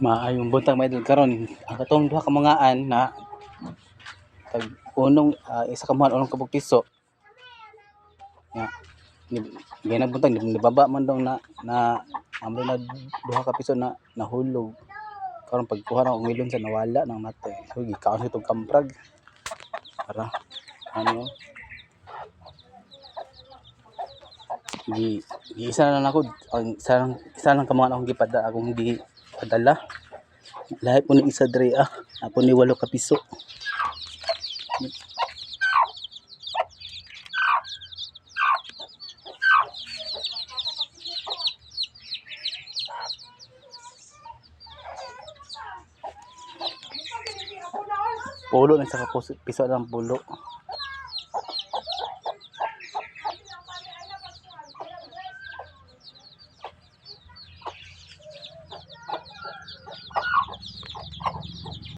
Maayong buntag mga idol karon ang katong duha ka mangaan na tag unong isa ka man unong kabog piso ya gina buntag nibaba man daw na amo na duha ka piso na nahulog karon pagkuha na og milon sa nawala nang matay so gikaon itong kamprag para ano isa na lang ako ang isa lang kamangan akong gipada akong gipadala lahat po ni isa dre ako ni 8 ka piso. Pulo na sa piso lang pulo.